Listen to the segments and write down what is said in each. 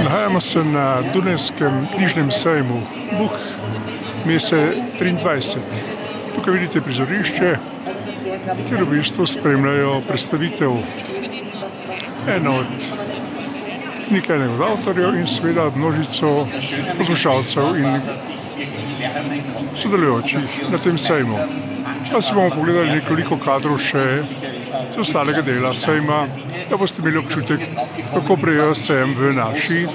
Nahajamo se na Dunajskem knjižnem sejmu Buh, mese 23. Tukaj vidite prizorišče, kjer v bistvu spremljajo predstavitev eno od knjig enega od avtorjev in seveda množico poslušalcev in sodelujočih na tem sejmu. Pa si bomo pogledali nekoliko kadrov še z ostalega dela sejma, da boste imeli občutek, kako prejejo sejem v naši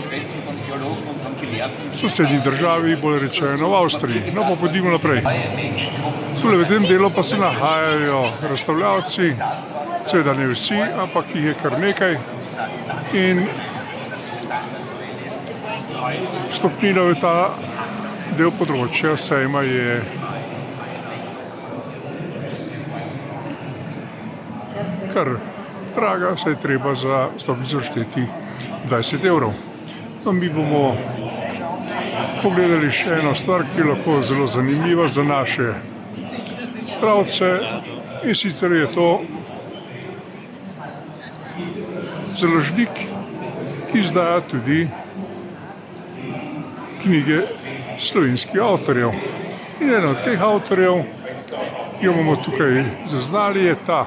sosednji državi, bolj rečeno v Avstriji. No, pa pojdimo naprej. Tule v tem delu pa se nahajajo razstavljavci, seveda ne vsi, ampak jih je kar nekaj. In vstopnina v ta del področja sejma je kar draga, saj je treba za vstopnico šteti 20 evrov. No, mi bomo pogledali še eno stvar, ki je lahko zelo zanimiva za naše bralce, in sicer je to založnik, ki izdaja tudi knjige slovenskih avtorjev. In eden od teh avtorjev, ki jo bomo tukaj zaznali, je ta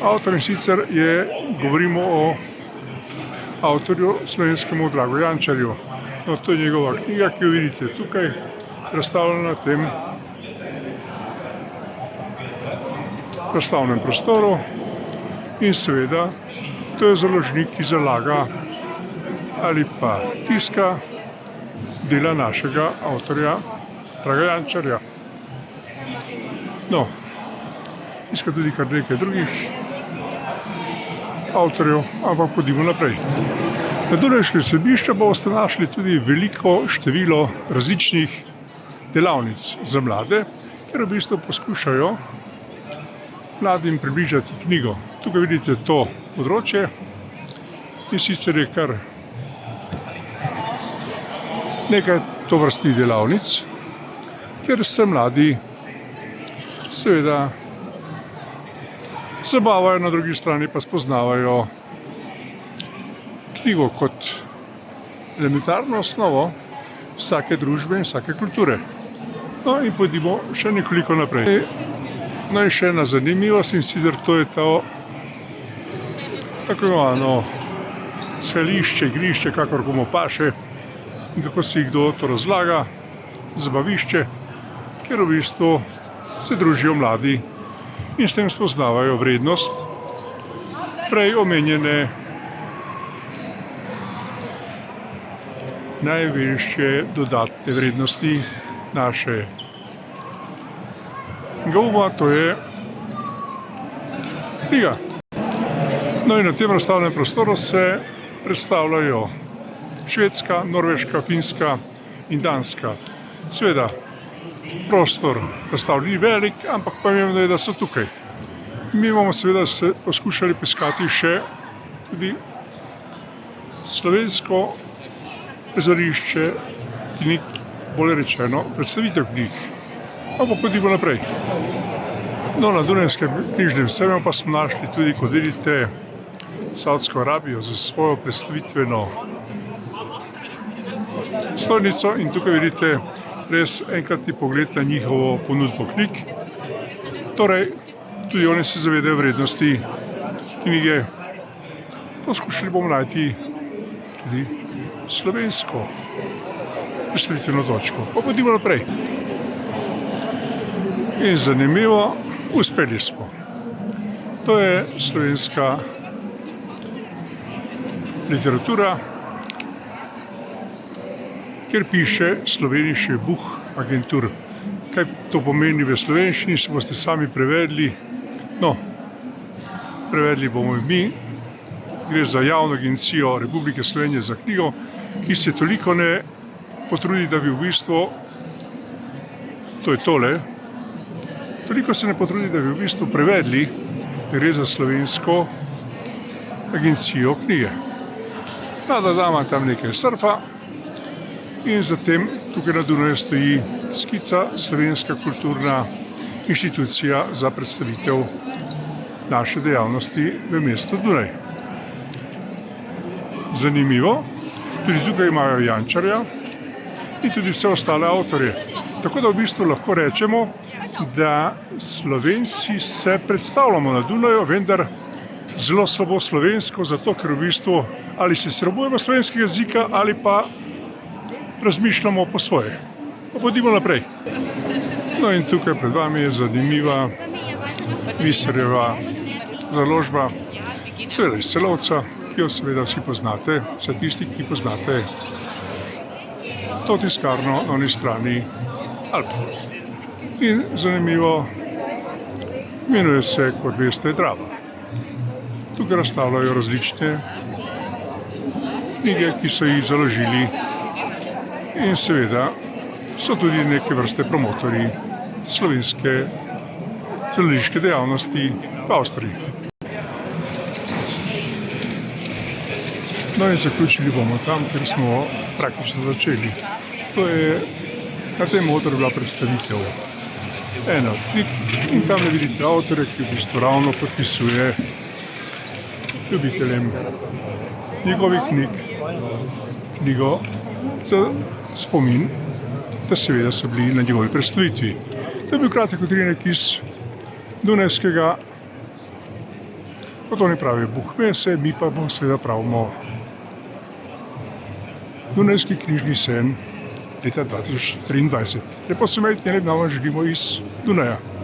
avtor, in sicer govorimo o avtorju slovenskemu Dragu Jančarju. No, to je njegova knjiga, ki jo vidite tukaj, razstavljena na tem razstavnem prostoru. In seveda, to je založnik, ki zalaga ali pa tiska dela našega avtorja Draga Jančarja. No, tiska tudi kar nekaj drugih avtorjev, ampak pojdimo naprej. Na Dunajskem središču boste našli tudi veliko število različnih delavnic za mlade, ker v bistvu poskušajo mladim približati knjigo. Tukaj vidite to področje, in sicer je kar nekaj tovrstnih delavnic, kjer se mladi seveda zabavajo, na drugi strani pa spoznavajo knjigo kot elementarno osnovo vsake družbe in vsake kulture. No, in pojdimo še nekoliko naprej. No, in še ena zanimivost, in sicer to je to tako imenovano selišče, igrišče, kakor komu paše, in kako si kdo to razlaga, zabavišče, kjer v bistvu se družijo mladi in s tem spoznavajo vrednost prej omenjene največje dodatne vrednosti našega uma, to je knjiga. No, in na tem razstavljenem prostoru se predstavljajo Švedska, Norveška, Finska in Danska. Seveda, prostor razstavljen ni velik, ampak pomembno je, da so tukaj. Mi bomo seveda se poskušali poiskati še tudi slovensko prizorišče knjig, bolje rečeno predstavitev knjig. Ampak pojdimo naprej. No, na Dunajskem knjižnem sejmu pa smo našli tudi, kot vidite, Savdsko Arabijo za svojo predstavitveno stojnico, in tukaj vidite res enkratni pogled na njihovo ponudbo knjig. Torej, tudi oni se zavedajo vrednosti knjige. Poskušali bomo najti tudi slovensko predstavitveno točko. Pa pojdimo naprej. In zanimivo, uspeli smo. To je slovenska literatura, kjer piše Slovenische Buchagentur. Kaj to pomeni v slovenščini, se boste sami prevedli. No, prevedli bomo mi. Gre za javno agencijo Republike Slovenije za knjigo, ki se toliko ne potrudi, da bi v bistvu, to je tole, toliko se ne potrudi, da bi v bistvu prevedli, da gre za slovensko agencijo knjige. Mlada dama tam nekaj surfa in zatem tukaj na Dunaju stoji skica Slovenska kulturna inštitucija za predstavitev naše dejavnosti v mestu Dunaj. zanimivo. Tudi tukaj imajo Jančarja in tudi vse ostale avtorje. Tako da v bistvu lahko rečemo, da Slovenci se predstavljamo na Dunaju, vendar zelo slabo slovensko, zato ker v bistvu ali se sramujemo slovenskega jezika ali pa razmišljamo po svoje. Pa pojdimo naprej. No in tukaj pred vami je zanimiva Viserjeva založba, seveda iz Celovca, ki jo seveda vsi poznate, vse tisti, ki poznate to tiskarno na oni strani Alp. In zanimivo, imenuje se, kot veste, Drava. Tukaj razstavljajo različne knjige, ki so jih založili in seveda so tudi neke vrste promotorji slovenske založniške dejavnosti v Avstriji. No in zaključili bomo tam, kjer smo praktično začeli. To je, na tem odru bila predstavitev ena od knjig in tam ne vidite avtorja, ki v bistvu ravno podpisuje ljubiteljem njegovih knjigo za spomin, da seveda so bili na njegovi predstavitvi. To je bil kratek utrinek iz dunajskega, kot oni pravijo, Buchmesse, mi pa bomo seveda pravimo Dunajski knjižni sen leta 2023. Lepo se imejte in lep dan vam želimo iz Dunaja.